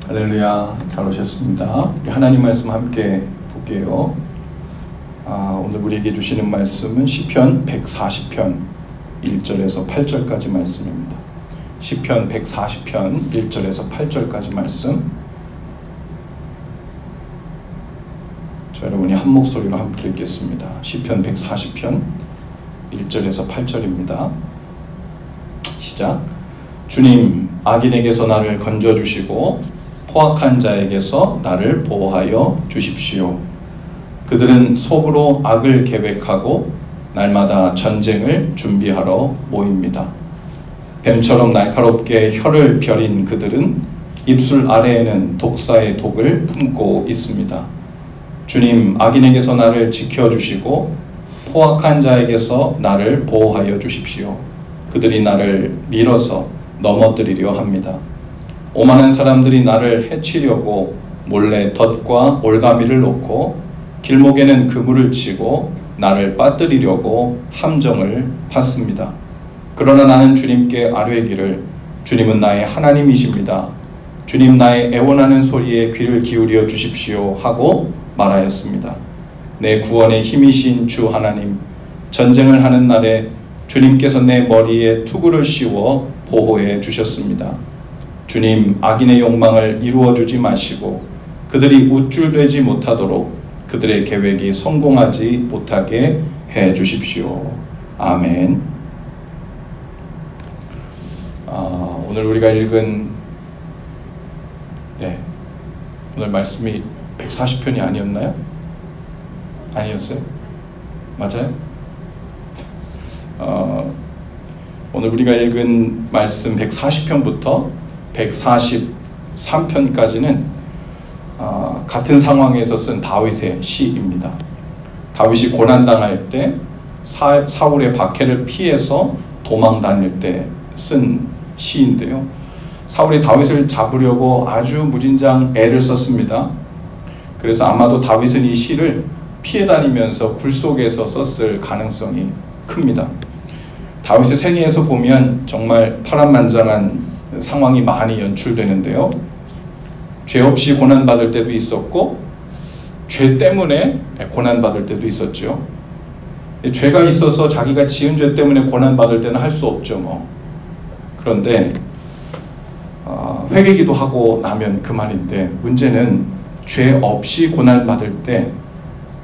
할렐루야, 잘 오셨습니다. 하나님 말씀 함께 볼게요. 오늘 우리에게 주시는 말씀은 시편 140편 1절에서 8절까지 말씀입니다. 시편 140편 1절에서 8절까지 말씀. 여러분이 한 목소리로 함께 읽겠습니다. 시편 140편 1절에서 8절입니다. 시작. 주님, 악인에게서 나를 건져주시고 포악한 자에게서 나를 보호하여 주십시오. 그들은 속으로 악을 계획하고 날마다 전쟁을 준비하러 모입니다. 뱀처럼 날카롭게 혀를 펴린 그들은 입술 아래에는 독사의 독을 품고 있습니다. 주님, 악인에게서 나를 지켜주시고 포악한 자에게서 나를 보호하여 주십시오. 그들이 나를 밀어서 넘어뜨리려 합니다. 오만한 사람들이 나를 해치려고 몰래 덫과 올가미를 놓고 길목에는 그물을 치고 나를 빠뜨리려고 함정을 팠습니다. 그러나 나는 주님께 아뢰기를 주님은 나의 하나님이십니다. 주님, 나의 애원하는 소리에 귀를 기울여 주십시오 하고 말하였습니다. 내 구원의 힘이신 주 하나님, 전쟁을 하는 날에 주님께서 내 머리에 투구를 씌워 보호해 주셨습니다. 주님, 악인의 욕망을 이루어 주지 마시고 그들이 우쭐되지 못하도록 그들의 계획이 성공하지 못하게 해 주십시오. 아멘. 오늘 우리가 읽은 오늘 말씀이 140편이 아니었나요? 아니었어요? 맞아요? 오늘 우리가 읽은 말씀 140편부터 143편까지는 같은 상황에서 쓴 다윗의 시입니다. 다윗이 고난당할 때 사울의 박해를 피해서 도망 다닐 때 쓴 시인데요. 사울이 다윗을 잡으려고 아주 무진장 애를 썼습니다. 그래서 아마도 다윗은 이 시를 피해 다니면서 굴 속에서 썼을 가능성이 큽니다. 다윗의 생애에서 보면 정말 파란만장한 상황이 많이 연출되는데요. 죄 없이 고난받을 때도 있었고 죄 때문에 고난받을 때도 있었죠. 죄가 있어서 자기가 지은 죄 때문에 고난받을 때는 할 수 없죠. 그런데 회개기도 하고 나면 그만인데 문제는 죄 없이 고난받을 때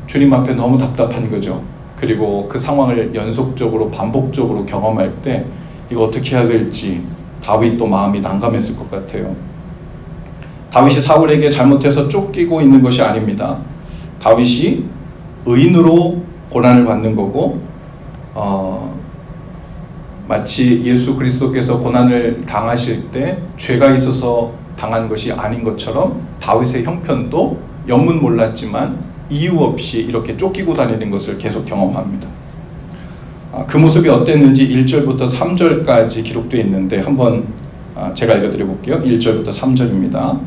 주님 앞에 너무 답답한 거죠. 그리고 그 상황을 연속적으로 반복적으로 경험할 때 이거 어떻게 해야 될지 다윗도 마음이 난감했을 것 같아요. 다윗이 사울에게 잘못해서 쫓기고 있는 것이 아닙니다. 다윗이 의인으로 고난을 받는 거고 마치 예수 그리스도께서 고난을 당하실 때 죄가 있어서 당한 것이 아닌 것처럼 다윗의 형편도 영문몰랐지만 이유 없이 이렇게 쫓기고 다니는 것을 계속 경험합니다. 그 모습이 어땠는지 1절부터 3절까지 기록되어 있는데 한번 제가 읽어드려 볼게요. 1절부터 3절입니다.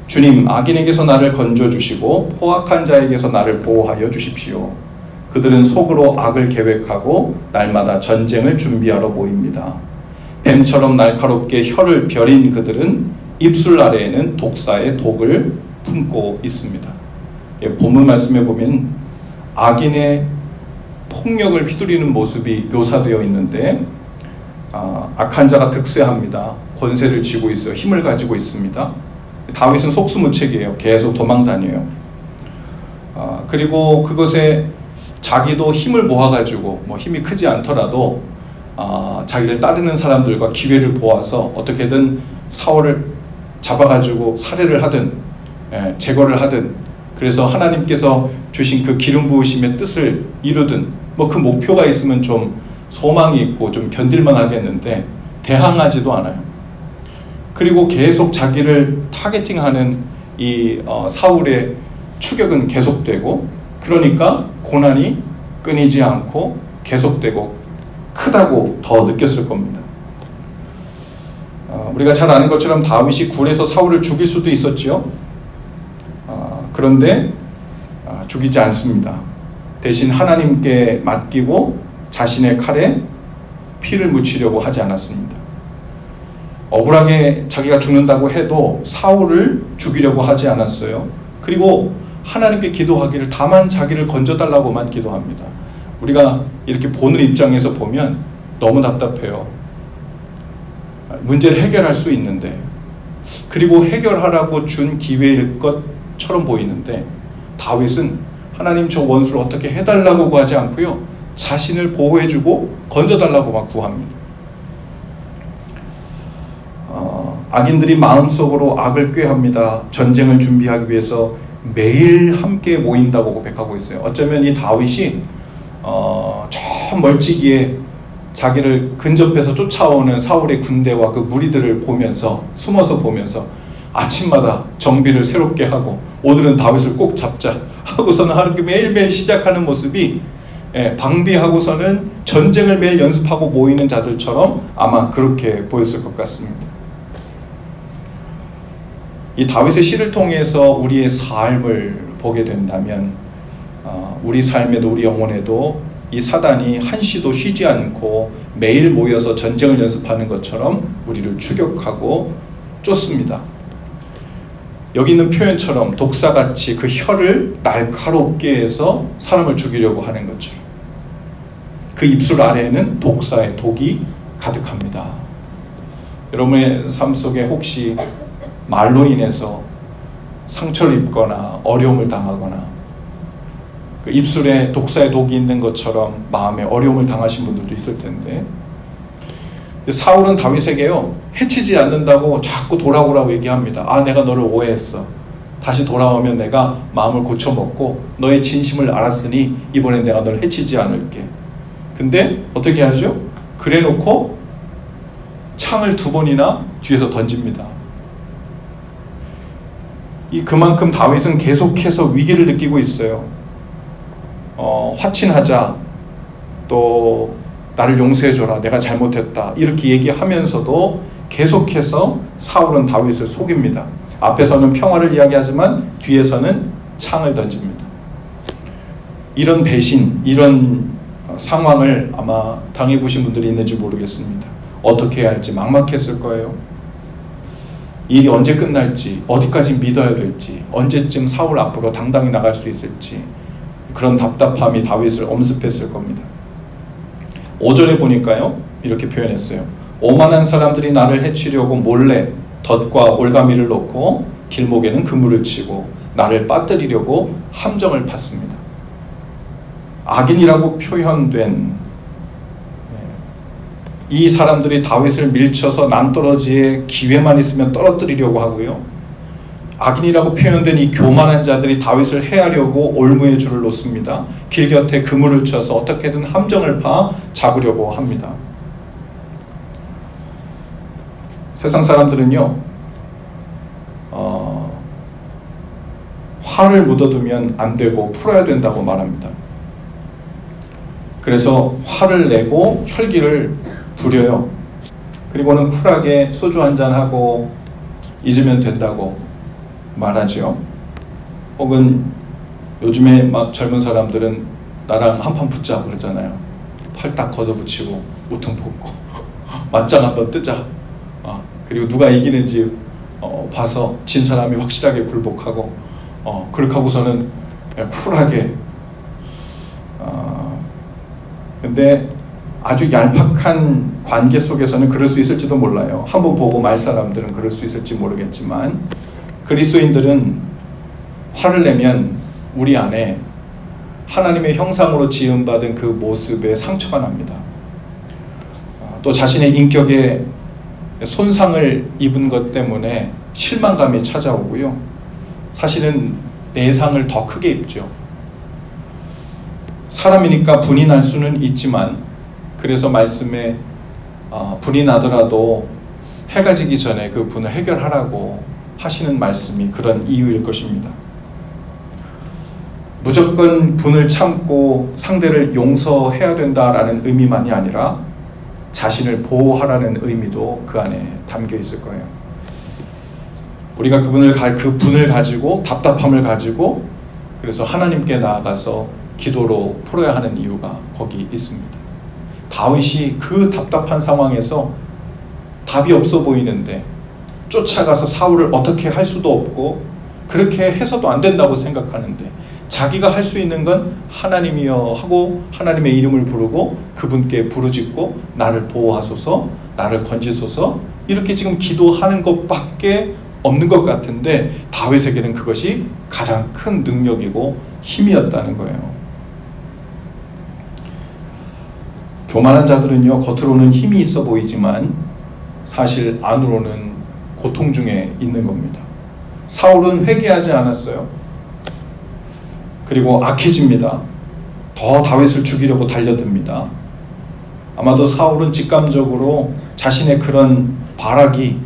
주님, 악인에게서 나를 건져주시고 포악한 자에게서 나를 보호하여 주십시오. 그들은 속으로 악을 계획하고 날마다 전쟁을 준비하러 모입니다. 뱀처럼 날카롭게 혀를 벼린 그들은 입술 아래에는 독사의 독을 품고 있습니다. 본문 말씀에 보면 악인의 폭력을 휘두르는 모습이 묘사되어 있는데 악한 자가 득세합니다. 권세를 쥐고 있어요. 힘을 가지고 있습니다. 다윗은 속수무책이에요. 계속 도망 다녀요. 그리고 그것에 자기도 힘을 모아가지고 힘이 크지 않더라도 자기를 따르는 사람들과 기회를 보아서 어떻게든 사울을 잡아가지고 살해를 하든 제거를 하든 그래서 하나님께서 주신 그 기름 부으심의 뜻을 이루든 그 목표가 있으면 좀 소망이 있고 좀 견딜만 하겠는데 대항하지도 않아요. 그리고 계속 자기를 타겟팅하는 이 사울의 추격은 계속되고 그러니까 고난이 끊이지 않고 계속되고 크다고 더 느꼈을 겁니다. 우리가 잘 아는 것처럼 다윗이 굴에서 사울을 죽일 수도 있었지요. 그런데 죽이지 않습니다. 대신 하나님께 맡기고 자신의 칼에 피를 묻히려고 하지 않았습니다. 억울하게 자기가 죽는다고 해도 사울을 죽이려고 하지 않았어요. 그리고 하나님께 기도하기를 다만 자기를 건져달라고만 기도합니다. 우리가 이렇게 보는 입장에서 보면 너무 답답해요. 문제를 해결할 수 있는데, 그리고 해결하라고 준 기회일 것처럼 보이는데, 다윗은 하나님 저 원수를 어떻게 해달라고 구하지 않고요, 자신을 보호해주고 건져달라고만 구합니다. 악인들이 마음속으로 악을 꾀합니다. 전쟁을 준비하기 위해서 매일 함께 모인다고 고백하고 있어요. 어쩌면 이 다윗이 저 멀찍이에 자기를 근접해서 쫓아오는 사울의 군대와 그 무리들을 보면서, 숨어서 보면서 아침마다 정비를 새롭게 하고 오늘은 다윗을 꼭 잡자 하고서는 하루에 매일매일 시작하는 모습이, 방비하고서는 전쟁을 매일 연습하고 모이는 자들처럼 아마 그렇게 보였을 것 같습니다. 이 다윗의 시를 통해서 우리의 삶을 보게 된다면, 우리 삶에도 우리 영혼에도 이 사단이 한시도 쉬지 않고 매일 모여서 전쟁을 연습하는 것처럼 우리를 추격하고 쫓습니다. 여기 있는 표현처럼 독사같이 그 혀를 날카롭게 해서 사람을 죽이려고 하는 것처럼 그 입술 아래에는 독사의 독이 가득합니다. 여러분의 삶 속에 혹시 말로 인해서 상처를 입거나 어려움을 당하거나 그 입술에 독사의 독이 있는 것처럼 마음에 어려움을 당하신 분들도 있을 텐데, 사울은 다윗에게요, 해치지 않는다고 자꾸 돌아오라고 얘기합니다. 내가 너를 오해했어. 다시 돌아오면 내가 마음을 고쳐먹고 너의 진심을 알았으니 이번엔 내가 너를 해치지 않을게. 근데 어떻게 하죠? 그래 놓고 창을 2번이나 뒤에서 던집니다. 그만큼 다윗은 계속해서 위기를 느끼고 있어요. 화친하자, 또 나를 용서해줘라, 내가 잘못했다, 이렇게 얘기하면서도 계속해서 사울은 다윗을 속입니다. 앞에서는 평화를 이야기하지만 뒤에서는 창을 던집니다. 이런 배신, 이런 상황을 아마 당해보신 분들이 있는지 모르겠습니다. 어떻게 해야 할지 막막했을 거예요. 일이 언제 끝날지, 어디까지 믿어야 될지, 언제쯤 사울 앞으로 당당히 나갈 수 있을지, 그런 답답함이 다윗을 엄습했을 겁니다. 5절에 보니까요, 이렇게 표현했어요. 오만한 사람들이 나를 해치려고 몰래 덫과 올가미를 놓고 길목에는 그물을 치고 나를 빠뜨리려고 함정을 팠습니다. 악인이라고 표현된 이 사람들이 다윗을 밀쳐서 낭떠러지에 기회만 있으면 떨어뜨리려고 하고요, 악인이라고 표현된 이 교만한 자들이 다윗을 해하려고 올무에 줄을 놓습니다. 길 곁에 그물을 쳐서 어떻게든 함정을 파 잡으려고 합니다. 세상 사람들은요, 화를 묻어두면 안 되고 풀어야 된다고 말합니다. 그래서 화를 내고 혈기를 부려요. 그리고는 쿨하게 소주 한잔하고 잊으면 된다고 말하죠. 혹은 요즘에 막 젊은 사람들은 나랑 한판 붙자 그러잖아요. 팔 딱 걷어붙이고 우통 벗고 맞짱 한번 뜨자. 그리고 누가 이기는지 봐서 진 사람이 확실하게 굴복하고, 그렇게 하고서는 쿨하게. 근데 아주 얄팍한 관계 속에서는 그럴 수 있을지도 몰라요. 한번 보고 말 사람들은 그럴 수 있을지 모르겠지만, 그리스도인들은 화를 내면 우리 안에 하나님의 형상으로 지음받은 그 모습에 상처가 납니다. 또 자신의 인격에 손상을 입은 것 때문에 실망감이 찾아오고요, 사실은 내상을 더 크게 입죠. 사람이니까 분이 날 수는 있지만, 그래서 말씀에 분이 나더라도 해가 지기 전에 그 분을 해결하라고 하시는 말씀이 그런 이유일 것입니다. 무조건 분을 참고 상대를 용서해야 된다라는 의미만이 아니라 자신을 보호하라는 의미도 그 안에 담겨 있을 거예요. 우리가 그 분을 가지고, 답답함을 가지고, 그래서 하나님께 나아가서 기도로 풀어야 하는 이유가 거기 있습니다. 다윗이 그 답답한 상황에서 답이 없어 보이는데 쫓아가서 사울을 어떻게 할 수도 없고 그렇게 해서도 안 된다고 생각하는데 자기가 할 수 있는 건 하나님이여 하고 하나님의 이름을 부르고 그분께 부르짖고 나를 보호하소서, 나를 건지소서 이렇게 지금 기도하는 것밖에 없는 것 같은데 다윗에게는 그것이 가장 큰 능력이고 힘이었다는 거예요. 교만한 자들은요, 겉으로는 힘이 있어 보이지만 사실 안으로는 고통 중에 있는 겁니다. 사울은 회개하지 않았어요. 그리고 악해집니다. 더 다윗을 죽이려고 달려듭니다. 아마도 사울은 직감적으로 자신의 그런 발악이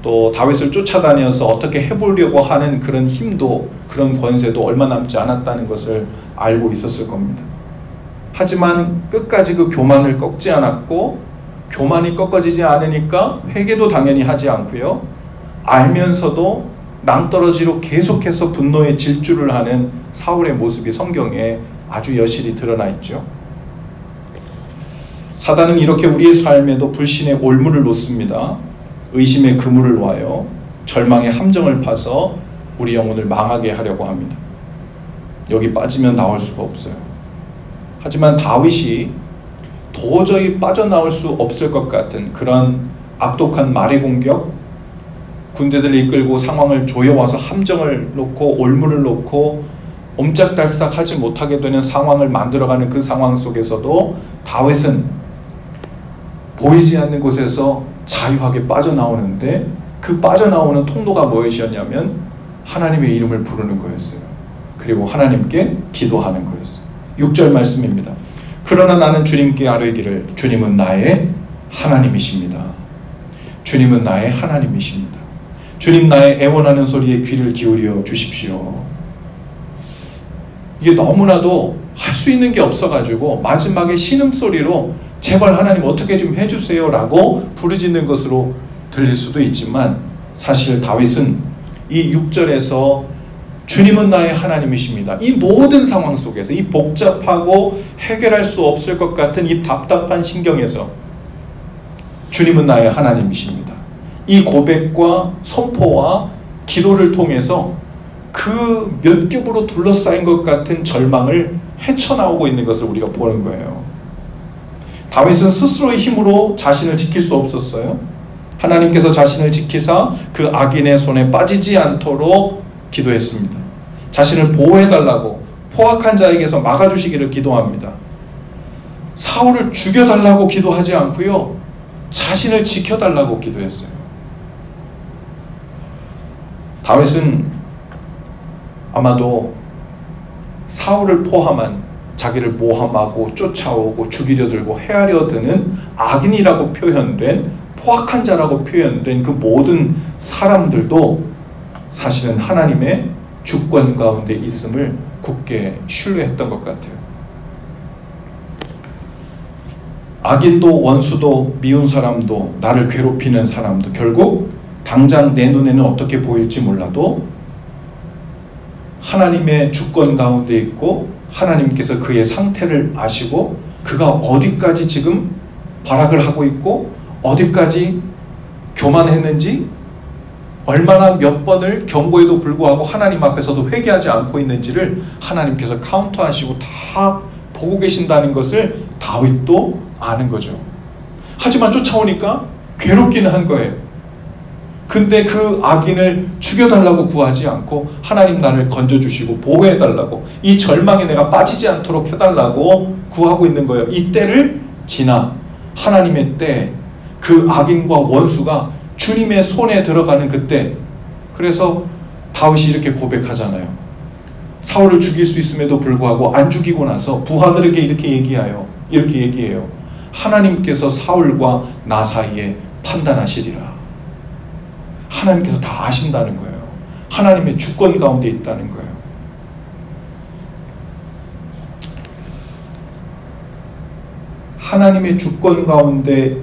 또 다윗을 쫓아다녀서 어떻게 해보려고 하는 그런 힘도 그런 권세도 얼마 남지 않았다는 것을 알고 있었을 겁니다. 하지만 끝까지 그 교만을 꺾지 않았고 교만이 꺾어지지 않으니까 회개도 당연히 하지 않고요. 알면서도 낭떠러지로 계속해서 분노의 질주를 하는 사울의 모습이 성경에 아주 여실히 드러나 있죠. 사단은 이렇게 우리의 삶에도 불신의 올무를 놓습니다. 의심의 그물을 놔요. 절망의 함정을 파서 우리 영혼을 망하게 하려고 합니다. 여기 빠지면 나올 수가 없어요. 하지만 다윗이 도저히 빠져나올 수 없을 것 같은 그런 악독한 말의 공격, 군대들을 이끌고 상황을 조여와서 함정을 놓고 올무를 놓고 옴짝달싹 하지 못하게 되는 상황을 만들어가는 그 상황 속에서도 다윗은 보이지 않는 곳에서 자유하게 빠져나오는데 그 빠져나오는 통로가 무엇이었냐면 하나님의 이름을 부르는 거였어요. 그리고 하나님께 기도하는 거였어요. 6절 말씀입니다. 그러나 나는 주님께 아뢰기를 주님은 나의 하나님이십니다. 주님은 나의 하나님이십니다. 주님 나의 애원하는 소리에 귀를 기울여 주십시오. 이게 너무나도 할 수 있는 게 없어가지고 마지막에 신음소리로 제발 하나님 어떻게 좀 해주세요 라고 부르짖는 것으로 들릴 수도 있지만 사실 다윗은 이 6절에서 주님은 나의 하나님이십니다. 이 모든 상황 속에서 이 복잡하고 해결할 수 없을 것 같은 이 답답한 신경에서 주님은 나의 하나님이십니다. 이 고백과 선포와 기도를 통해서 그 몇 겹으로 둘러싸인 것 같은 절망을 헤쳐나오고 있는 것을 우리가 보는 거예요. 다윗은 스스로의 힘으로 자신을 지킬 수 없었어요. 하나님께서 자신을 지키사 그 악인의 손에 빠지지 않도록 기도했습니다. 자신을 보호해달라고 포악한 자에게서 막아주시기를 기도합니다. 사울을 죽여달라고 기도하지 않고요. 자신을 지켜달라고 기도했어요. 다윗은 아마도 사울을 포함한 자기를 모함하고 쫓아오고 죽이려 들고 헤아려 드는 악인이라고 표현된 포악한 자라고 표현된 그 모든 사람들도 사실은 하나님의 주권 가운데 있음을 굳게 신뢰했던 것 같아요. 악인도 원수도 미운 사람도 나를 괴롭히는 사람도 결국 당장 내 눈에는 어떻게 보일지 몰라도 하나님의 주권 가운데 있고 하나님께서 그의 상태를 아시고 그가 어디까지 지금 발악을 하고 있고 어디까지 교만했는지 얼마나 몇 번을 경고에도 불구하고 하나님 앞에서도 회개하지 않고 있는지를 하나님께서 카운터하시고 다 보고 계신다는 것을 다윗도 아는 거죠. 하지만 쫓아오니까 괴롭기는 한 거예요. 근데 그 악인을 죽여달라고 구하지 않고 하나님 나를 건져주시고 보호해달라고 이 절망에 내가 빠지지 않도록 해달라고 구하고 있는 거예요. 이 때를 지나 하나님의 때 그 악인과 원수가 주님의 손에 들어가는 그때 그래서 다윗이 이렇게 고백하잖아요. 사울을 죽일 수 있음에도 불구하고 안 죽이고 나서 부하들에게 이렇게 얘기해요. 하나님께서 사울과 나 사이에 판단하시리라. 하나님께서 다 아신다는 거예요. 하나님의 주권 가운데 있다는 거예요. 하나님의 주권 가운데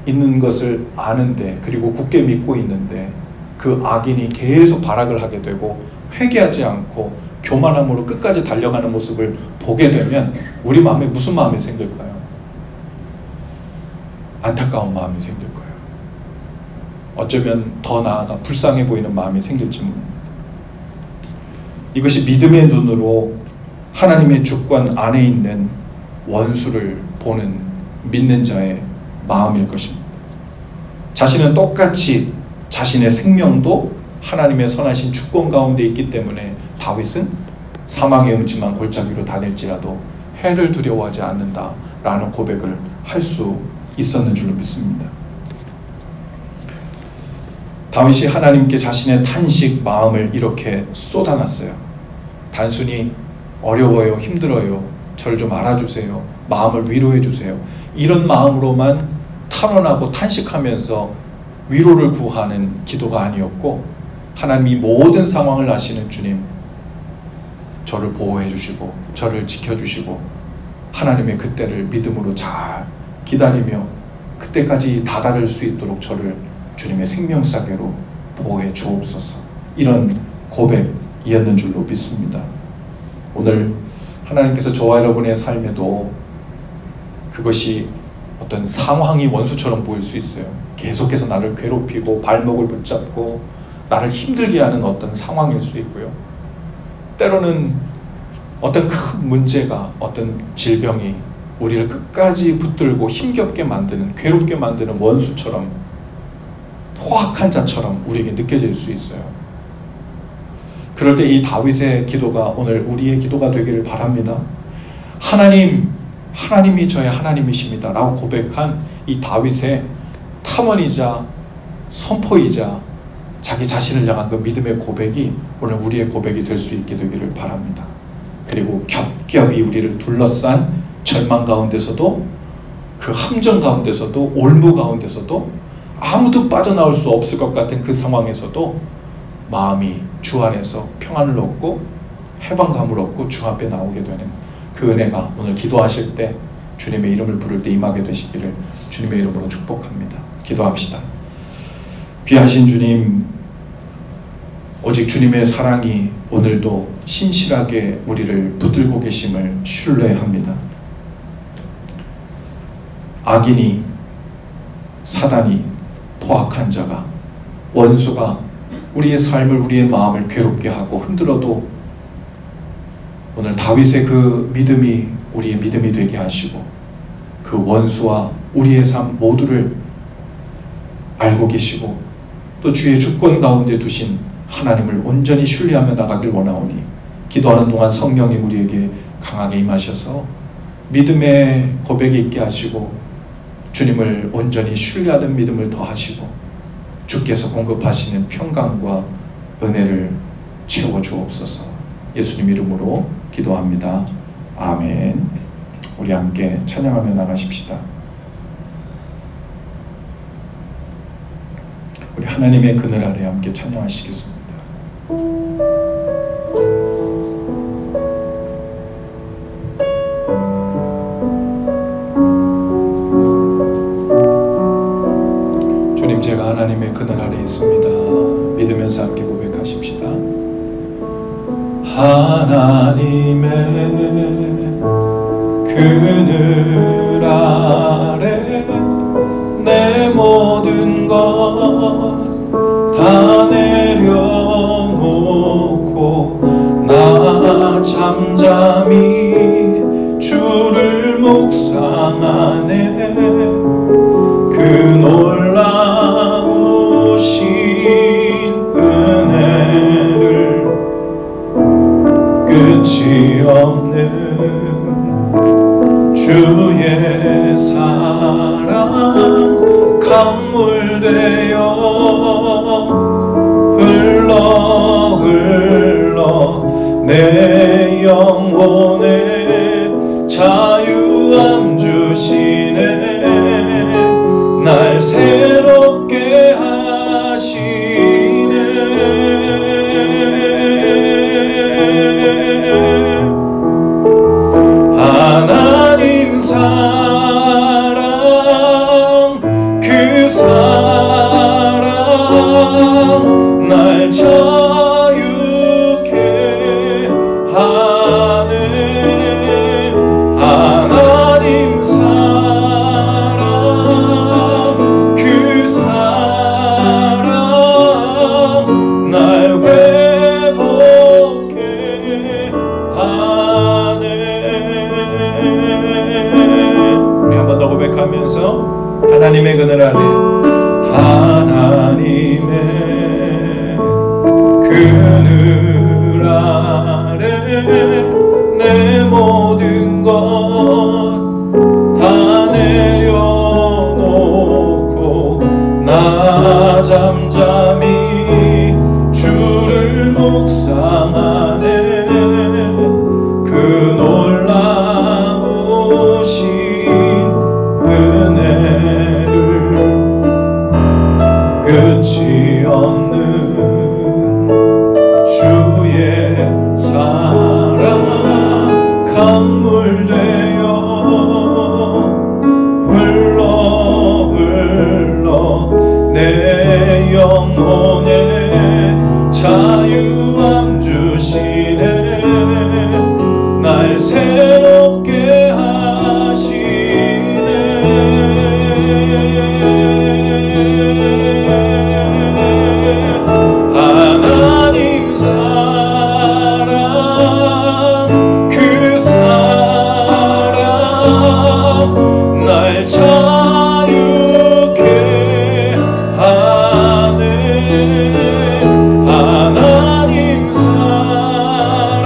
있는 것을 아는데 그리고 굳게 믿고 있는데 그 악인이 계속 발악을 하게 되고 회개하지 않고 교만함으로 끝까지 달려가는 모습을 보게 되면 우리 마음에 무슨 마음이 생길까요? 안타까운 마음이 생길 거예요. 어쩌면 더 나아가 불쌍해 보이는 마음이 생길지 모릅니다. 이것이 믿음의 눈으로 하나님의 주권 안에 있는 원수를 보는 믿는 자의 마음일 것입니다. 자신은 똑같이 자신의 생명도 하나님의 선하신 주권 가운데 있기 때문에 다윗은 사망의 음침한 골짜기로 다닐지라도 해를 두려워하지 않는다라는 고백을 할 수 있었는 줄로 믿습니다. 다윗이 하나님께 자신의 탄식 마음을 이렇게 쏟아놨어요. 단순히 어려워요, 힘들어요, 저를 좀 알아주세요, 마음을 위로해 주세요, 이런 마음으로만 탄원하고 탄식하면서 위로를 구하는 기도가 아니었고, 하나님이 모든 상황을 아시는 주님, 저를 보호해 주시고 저를 지켜주시고 하나님의 그때를 믿음으로 잘 기다리며 그때까지 다다를 수 있도록 저를 주님의 생명사계로 보호해 주옵소서, 이런 고백이었는 줄로 믿습니다. 오늘 하나님께서 저와 여러분의 삶에도 그것이 어떤 상황이 원수처럼 보일 수 있어요. 계속해서 나를 괴롭히고 발목을 붙잡고 나를 힘들게 하는 어떤 상황일 수 있고요. 때로는 어떤 큰 문제가, 어떤 질병이 우리를 끝까지 붙들고 힘겹게 만드는, 괴롭게 만드는 원수처럼, 포악한 자처럼 우리에게 느껴질 수 있어요. 그럴 때 이 다윗의 기도가 오늘 우리의 기도가 되기를 바랍니다. 하나님, 하나님이 저의 하나님이십니다 라고 고백한 이 다윗의 탐언이자 선포이자 자기 자신을 향한 그 믿음의 고백이 오늘 우리의 고백이 될 수 있게 되기를 바랍니다. 그리고 겹겹이 우리를 둘러싼 절망 가운데서도, 그 함정 가운데서도, 올무 가운데서도, 아무도 빠져나올 수 없을 것 같은 그 상황에서도 마음이 주 안에서 평안을 얻고 해방감을 얻고 주 앞에 나오게 되는 그 은혜가 오늘 기도하실 때, 주님의 이름을 부를 때 임하게 되시기를 주님의 이름으로 축복합니다. 기도합시다. 귀하신 주님, 오직 주님의 사랑이 오늘도 신실하게 우리를 붙들고 계심을 신뢰합니다. 악인이, 사단이, 포악한 자가, 원수가 우리의 삶을, 우리의 마음을 괴롭게 하고 흔들어도 오늘 다윗의 그 믿음이 우리의 믿음이 되게 하시고 그 원수와 우리의 삶 모두를 알고 계시고 또 주의 주권 가운데 두신 하나님을 온전히 신뢰하며 나가길 원하오니, 기도하는 동안 성령님 우리에게 강하게 임하셔서 믿음의 고백이 있게 하시고 주님을 온전히 신뢰하는 믿음을 더하시고 주께서 공급하시는 평강과 은혜를 채워주옵소서. 예수님 이름으로 기도합니다. 아멘. 우리 함께 찬양하며 나가십시다. 우리 하나님의 그늘 아래 함께 찬양하시겠습니다. 주님, 제가 하나님의 그늘 아래 있습니다. 믿으면서 함께 고백하십시다. 하나님의 그늘 아래 내 모든 것 다 내려놓고 나 잠잠히 주를 묵상하네. 그 놀라우신 은혜를 끝이 없는 주의 사랑 강물되어 흘러 내 영혼에 자유함 주시네. 날 새롭게 하시네. 하나님 사랑, 그 사랑 날 자유케 하네. 내 모든 것 다 내려놓고 나 잠잠히 주를 묵상하네. 그 놀라우신 은혜를 끝이 없는 주의 사랑 강물되어 흘러 내 영혼에 자유함 주시네. 날 새롭게 하시네. 하나님 사랑 그 사랑 날 자유케 하네. 하나님 사랑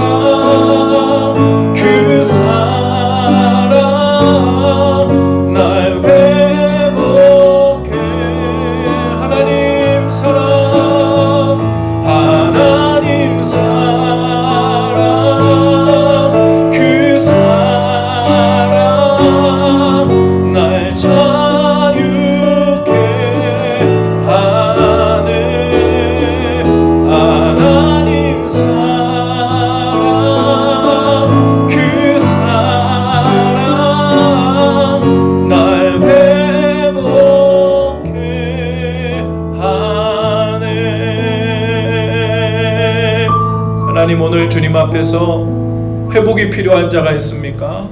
그 사랑 날 회복해. 하나님 사랑 하나님 사랑 그 사랑 날 자유케 하네. 하나님 사랑 그 사랑 날 회복해 하네. 하나님, 오늘 주님 앞에서 회복이 필요한 자가 있습니까?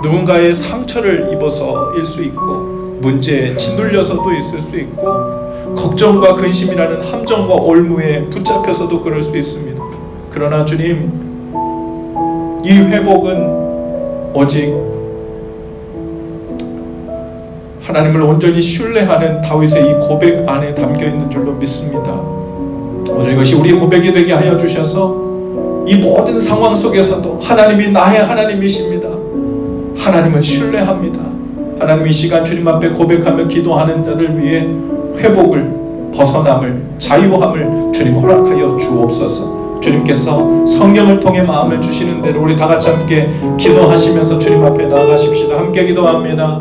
누군가의 상처를 입어서일 수 있고, 문제에 짓눌려서도 있을 수 있고, 걱정과 근심이라는 함정과 올무에 붙잡혀서도 그럴 수 있습니다. 그러나 주님, 이 회복은 오직 하나님을 온전히 신뢰하는 다윗의 이 고백 안에 담겨 있는 줄로 믿습니다. 오늘 이것이 우리의 고백이 되게 하여 주셔서 이 모든 상황 속에서도 하나님이 나의 하나님이십니다. 하나님을 신뢰합니다. 하나님, 이 시간 주님 앞에 고백하며 기도하는 자들 위해 회복을, 벗어남을, 자유함을 주님 허락하여 주옵소서. 주님께서 성령을 통해 마음을 주시는 대로 우리 다 같이 함께 기도하시면서 주님 앞에 나아가십시다. 함께 기도합니다.